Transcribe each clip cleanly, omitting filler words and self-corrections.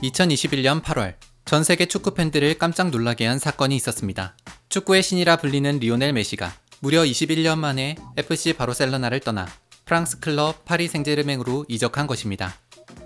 2021년 8월 전 세계 축구 팬들을 깜짝 놀라게 한 사건이 있었습니다. 축구의 신이라 불리는 리오넬 메시가 무려 21년 만에 FC 바르셀로나를 떠나 프랑스 클럽 파리 생제르맹으로 이적한 것입니다.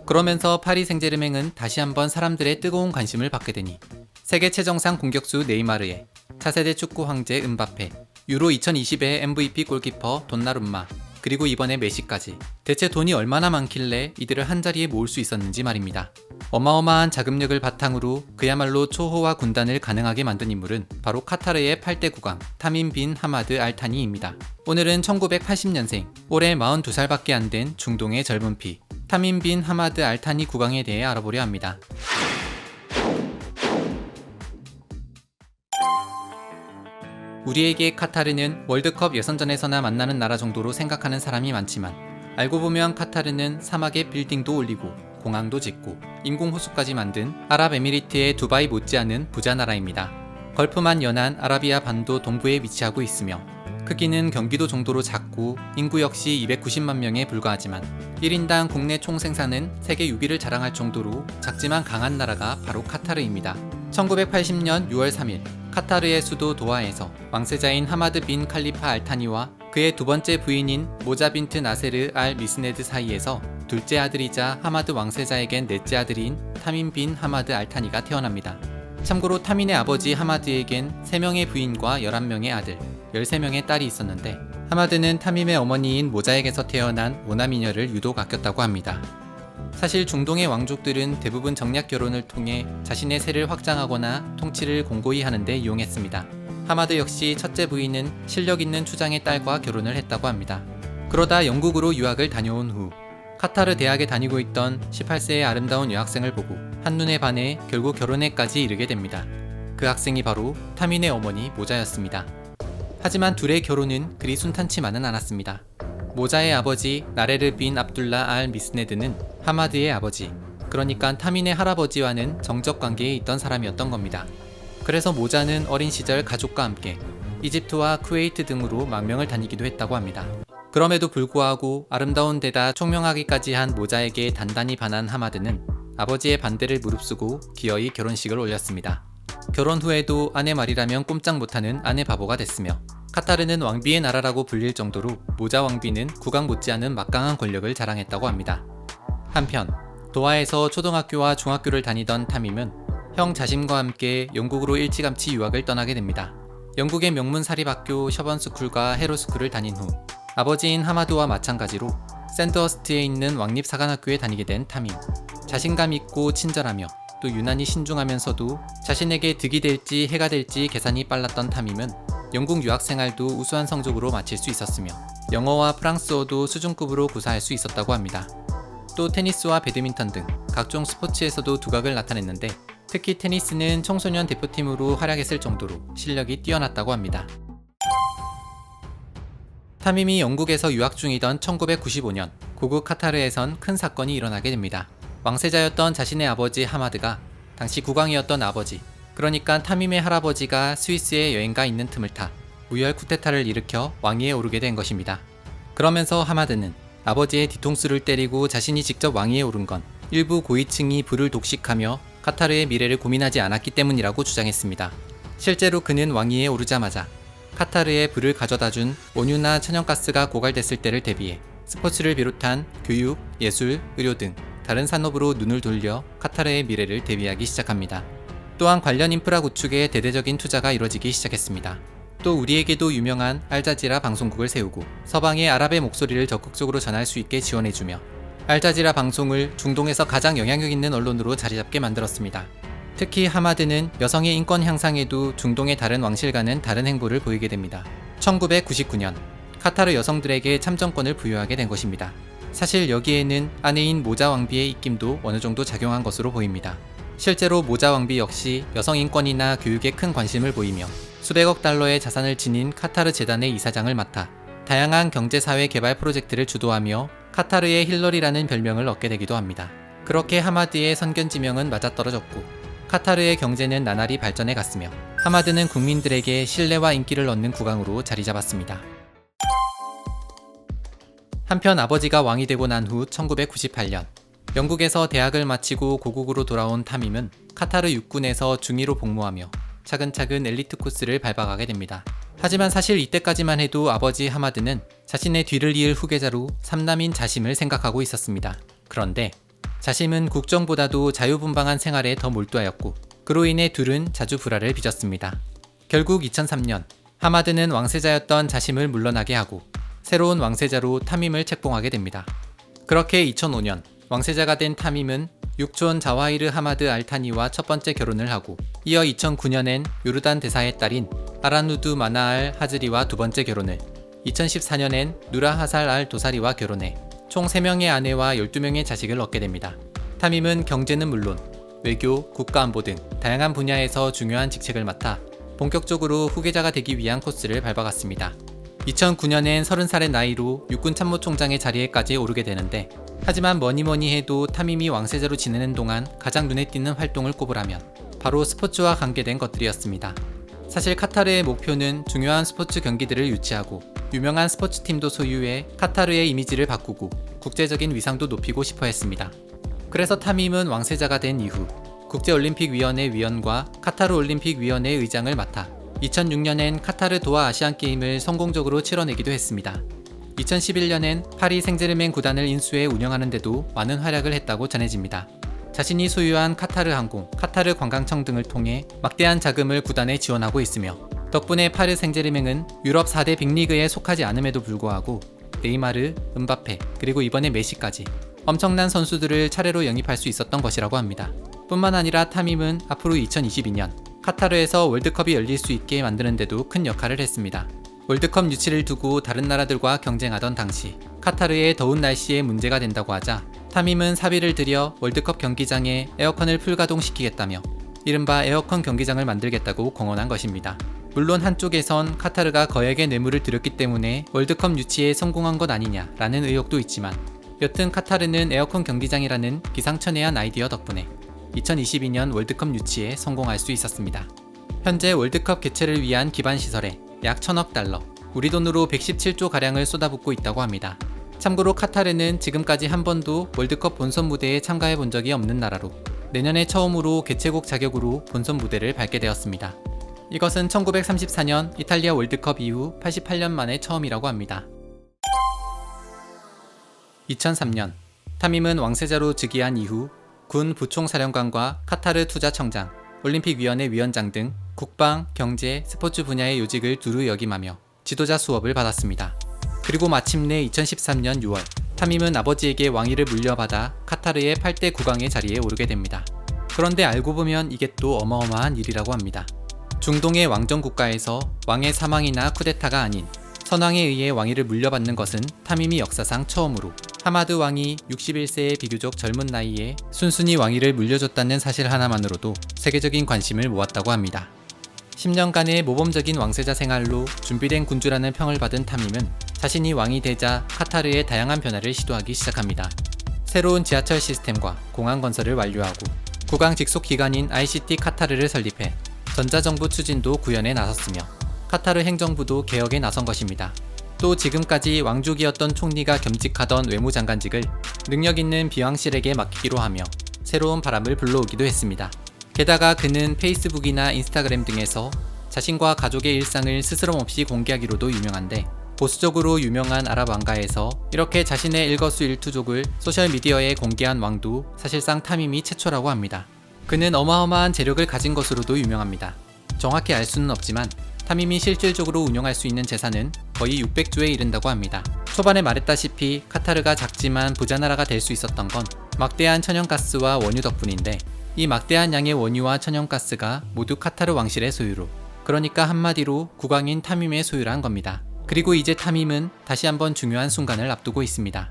그러면서 파리 생제르맹은 다시 한번 사람들의 뜨거운 관심을 받게 되니 세계 최정상 공격수 네이마르에 차세대 축구 황제 음바페, 유로 2020의 MVP 골키퍼 돈나룸마, 그리고 이번에 메시까지 대체 돈이 얼마나 많길래 이들을 한자리에 모을 수 있었는지 말입니다. 어마어마한 자금력을 바탕으로 그야말로 초호화 군단을 가능하게 만든 인물은 바로 카타르의 8대 국왕 타민 빈 하마드 알 타니입니다. 오늘은 1980년생, 올해 42살밖에 안 된 중동의 젊은 피 타민 빈 하마드 알 타니 국왕에 대해 알아보려 합니다. 우리에게 카타르는 월드컵 예선전에서나 만나는 나라 정도로 생각하는 사람이 많지만 알고 보면 카타르는 사막에 빌딩도 올리고 공항도 짓고 인공호수까지 만든 아랍에미리트의 두바이 못지않은 부자 나라입니다. 걸프만 연안 아라비아 반도 동부에 위치하고 있으며 크기는 경기도 정도로 작고 인구 역시 290만 명에 불과하지만 1인당 국내 총생산은 세계 6위를 자랑할 정도로 작지만 강한 나라가 바로 카타르입니다. 1980년 6월 3일 카타르의 수도 도하에서 왕세자인 하마드 빈 칼리파 알 타니와 그의 두 번째 부인인 모자 빈트 나세르 알 미스네드 사이에서 둘째 아들이자 하마드 왕세자에겐 넷째 아들인 타민 빈 하마드 알 타니가 태어납니다. 참고로 타민의 아버지 하마드에겐 3명의 부인과 11명의 아들, 13명의 딸이 있었는데 하마드는 타민의 어머니인 모자에게서 태어난 오나미녀를 유독 아꼈다고 합니다. 사실 중동의 왕족들은 대부분 정략 결혼을 통해 자신의 세를 확장하거나 통치를 공고히 하는데 이용했습니다. 하마드 역시 첫째 부인은 실력 있는 추장의 딸과 결혼을 했다고 합니다. 그러다 영국으로 유학을 다녀온 후 카타르 대학에 다니고 있던 18세의 아름다운 여학생을 보고 한눈에 반해 결국 결혼에까지 이르게 됩니다. 그 학생이 바로 타민의 어머니 모자였습니다. 하지만 둘의 결혼은 그리 순탄치만은 않았습니다. 모자의 아버지 나레르 빈 압둘라 알 미스네드는 하마드의 아버지, 그러니까 타민의 할아버지와는 정적 관계에 있던 사람이었던 겁니다. 그래서 모자는 어린 시절 가족과 함께 이집트와 쿠웨이트 등으로 망명을 다니기도 했다고 합니다. 그럼에도 불구하고 아름다운 데다 총명하기까지 한 모자에게 단단히 반한 하마드는 아버지의 반대를 무릅쓰고 기어이 결혼식을 올렸습니다. 결혼 후에도 아내 말이라면 꼼짝 못하는 아내 바보가 됐으며 카타르는 왕비의 나라라고 불릴 정도로 모자 왕비는 국왕 못지않은 막강한 권력을 자랑했다고 합니다. 한편 도하에서 초등학교와 중학교를 다니던 타밈은 형 자심과 함께 영국으로 일찌감치 유학을 떠나게 됩니다. 영국의 명문 사립학교 셔번스쿨과 헤로스쿨을 다닌 후 아버지인 하마드와 마찬가지로 샌드허스트에 있는 왕립사관학교에 다니게 된 타밈. 자신감 있고 친절하며 또 유난히 신중하면서도 자신에게 득이 될지 해가 될지 계산이 빨랐던 타밈은 영국 유학생활도 우수한 성적으로 마칠 수 있었으며 영어와 프랑스어도 수준급으로 구사할 수 있었다고 합니다. 또 테니스와 배드민턴 등 각종 스포츠에서도 두각을 나타냈는데 특히 테니스는 청소년 대표팀으로 활약했을 정도로 실력이 뛰어났다고 합니다. 타밈이 영국에서 유학 중이던 1995년 고국 카타르에선 큰 사건이 일어나게 됩니다. 왕세자였던 자신의 아버지 하마드가 당시 국왕이었던 아버지, 그러니까 타밈의 할아버지가 스위스에 여행가 있는 틈을 타 무혈 쿠데타를 일으켜 왕위에 오르게 된 것입니다. 그러면서 하마드는 아버지의 뒤통수를 때리고 자신이 직접 왕위에 오른 건 일부 고위층이 부를 독식하며 카타르의 미래를 고민하지 않았기 때문이라고 주장했습니다. 실제로 그는 왕위에 오르자마자 카타르에 불을 가져다준 원유나 천연가스가 고갈됐을 때를 대비해 스포츠를 비롯한 교육, 예술, 의료 등 다른 산업으로 눈을 돌려 카타르의 미래를 대비하기 시작합니다. 또한 관련 인프라 구축에 대대적인 투자가 이뤄지기 시작했습니다. 또 우리에게도 유명한 알자지라 방송국을 세우고 서방의 아랍의 목소리를 적극적으로 전할 수 있게 지원해주며 알자지라 방송을 중동에서 가장 영향력 있는 언론으로 자리잡게 만들었습니다. 특히 하마드는 여성의 인권 향상에도 중동의 다른 왕실과는 다른 행보를 보이게 됩니다. 1999년 카타르 여성들에게 참정권을 부여하게 된 것입니다. 사실 여기에는 아내인 모자 왕비의 입김도 어느 정도 작용한 것으로 보입니다. 실제로 모자 왕비 역시 여성 인권이나 교육에 큰 관심을 보이며 수백억 달러의 자산을 지닌 카타르 재단의 이사장을 맡아 다양한 경제사회 개발 프로젝트를 주도하며 카타르의 힐러리라는 별명을 얻게 되기도 합니다. 그렇게 하마드의 선견 지명은 맞아떨어졌고 카타르의 경제는 나날이 발전해 갔으며 하마드는 국민들에게 신뢰와 인기를 얻는 국왕으로 자리 잡았습니다. 한편 아버지가 왕이 되고 난 후 1998년 영국에서 대학을 마치고 고국으로 돌아온 타밈은 카타르 육군에서 중위로 복무하며 차근차근 엘리트 코스를 밟아가게 됩니다. 하지만 사실 이때까지만 해도 아버지 하마드는 자신의 뒤를 이을 후계자로 삼남인 자심을 생각하고 있었습니다. 그런데 자심은 국정보다도 자유분방한 생활에 더 몰두하였고 그로 인해 둘은 자주 불화를 빚었습니다. 결국 2003년 하마드는 왕세자였던 자심을 물러나게 하고 새로운 왕세자로 타밈을 책봉하게 됩니다. 그렇게 2005년 왕세자가 된 타밈은 육촌 자와히르 하마드 알타니와 첫 번째 결혼을 하고 이어 2009년엔 요르단 대사의 딸인 아라누드 마나 알 하즈리와 두 번째 결혼을, 2014년엔 누라 하살 알 도사리와 결혼해 총 3명의 아내와 12명의 자식을 얻게 됩니다. 타밈은 경제는 물론 외교, 국가안보 등 다양한 분야에서 중요한 직책을 맡아 본격적으로 후계자가 되기 위한 코스를 밟아갔습니다. 2009년엔 30살의 나이로 육군 참모총장의 자리에까지 오르게 되는데 하지만 뭐니뭐니 해도 타밈이 왕세자로 지내는 동안 가장 눈에 띄는 활동을 꼽으라면 바로 스포츠와 관계된 것들이었습니다. 사실 카타르의 목표는 중요한 스포츠 경기들을 유치하고 유명한 스포츠팀도 소유해 카타르의 이미지를 바꾸고 국제적인 위상도 높이고 싶어 했습니다. 그래서 타밈은 왕세자가 된 이후 국제올림픽위원회 위원과 카타르 올림픽위원회 의장을 맡아 2006년엔 카타르 도하 아시안게임을 성공적으로 치러내기도 했습니다. 2011년엔 파리 생제르맹 구단을 인수해 운영하는 데도 많은 활약을 했다고 전해집니다. 자신이 소유한 카타르 항공, 카타르 관광청 등을 통해 막대한 자금을 구단에 지원하고 있으며 덕분에 파리 생제르맹은 유럽 4대 빅리그에 속하지 않음에도 불구하고 네이마르, 음바페, 그리고 이번에 메시까지 엄청난 선수들을 차례로 영입할 수 있었던 것이라고 합니다. 뿐만 아니라 타밈은 앞으로 2022년 카타르에서 월드컵이 열릴 수 있게 만드는 데도 큰 역할을 했습니다. 월드컵 유치를 두고 다른 나라들과 경쟁하던 당시 카타르의 더운 날씨에 문제가 된다고 하자 타밈은 사비를 들여 월드컵 경기장에 에어컨을 풀가동시키겠다며 이른바 에어컨 경기장을 만들겠다고 공언한 것입니다. 물론 한쪽에선 카타르가 거액의 뇌물을 들였기 때문에 월드컵 유치에 성공한 것 아니냐라는 의혹도 있지만 여튼 카타르는 에어컨 경기장이라는 기상천외한 아이디어 덕분에 2022년 월드컵 유치에 성공할 수 있었습니다. 현재 월드컵 개최를 위한 기반 시설에 약 1000억 달러, 우리 돈으로 117조 가량을 쏟아붓고 있다고 합니다. 참고로 카타르는 지금까지 한 번도 월드컵 본선 무대에 참가해 본 적이 없는 나라로 내년에 처음으로 개최국 자격으로 본선 무대를 밟게 되었습니다. 이것은 1934년 이탈리아 월드컵 이후 88년 만에 처음이라고 합니다. 2003년 타밈은 왕세자로 즉위한 이후 군 부총사령관과 카타르 투자청장, 올림픽위원회 위원장 등 국방, 경제, 스포츠 분야의 요직을 두루 역임하며 지도자 수업을 받았습니다. 그리고 마침내 2013년 6월 타밈은 아버지에게 왕위를 물려받아 카타르의 8대 국왕의 자리에 오르게 됩니다. 그런데 알고 보면 이게 또 어마어마한 일이라고 합니다. 중동의 왕정 국가에서 왕의 사망이나 쿠데타가 아닌 선왕에 의해 왕위를 물려받는 것은 타밈이 역사상 처음으로 하마드 왕이 61세의 비교적 젊은 나이에 순순히 왕위를 물려줬다는 사실 하나만으로도 세계적인 관심을 모았다고 합니다. 10년간의 모범적인 왕세자 생활로 준비된 군주라는 평을 받은 타밈은 자신이 왕이 되자 카타르의 다양한 변화를 시도하기 시작합니다. 새로운 지하철 시스템과 공항 건설을 완료하고 국왕 직속 기관인 ICT 카타르를 설립해 전자정부 추진도 구현에 나섰으며 카타르 행정부도 개혁에 나선 것입니다. 또 지금까지 왕족이었던 총리가 겸직하던 외무장관직을 능력있는 비왕실에게 맡기기로 하며 새로운 바람을 불러오기도 했습니다. 게다가 그는 페이스북이나 인스타그램 등에서 자신과 가족의 일상을 스스럼없이 공개하기로도 유명한데 보수적으로 유명한 아랍 왕가에서 이렇게 자신의 일거수일투족을 소셜미디어에 공개한 왕도 사실상 타밈이 최초라고 합니다. 그는 어마어마한 재력을 가진 것으로도 유명합니다. 정확히 알 수는 없지만 타밈이 실질적으로 운영할 수 있는 재산은 거의 600조에 이른다고 합니다. 초반에 말했다시피 카타르가 작지만 부자 나라가 될 수 있었던 건 막대한 천연가스와 원유 덕분인데 이 막대한 양의 원유와 천연가스가 모두 카타르 왕실의 소유로, 그러니까 한마디로 국왕인 타밈의 소유란 겁니다. 그리고 이제 타밈은 다시 한번 중요한 순간을 앞두고 있습니다.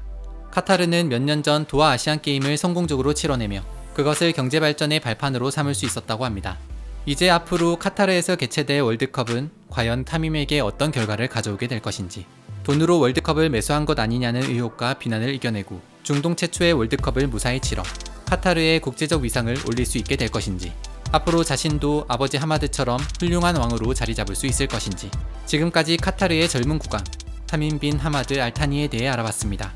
카타르는 몇 년 전 도하 아시안게임을 성공적으로 치러내며 그것을 경제발전의 발판으로 삼을 수 있었다고 합니다. 이제 앞으로 카타르에서 개최될 월드컵은 과연 타밈에게 어떤 결과를 가져오게 될 것인지, 돈으로 월드컵을 매수한 것 아니냐는 의혹과 비난을 이겨내고 중동 최초의 월드컵을 무사히 치러 카타르의 국제적 위상을 올릴 수 있게 될 것인지, 앞으로 자신도 아버지 하마드처럼 훌륭한 왕으로 자리 잡을 수 있을 것인지, 지금까지 카타르의 젊은 국왕 타밈 빈 하마드 알타니에 대해 알아봤습니다.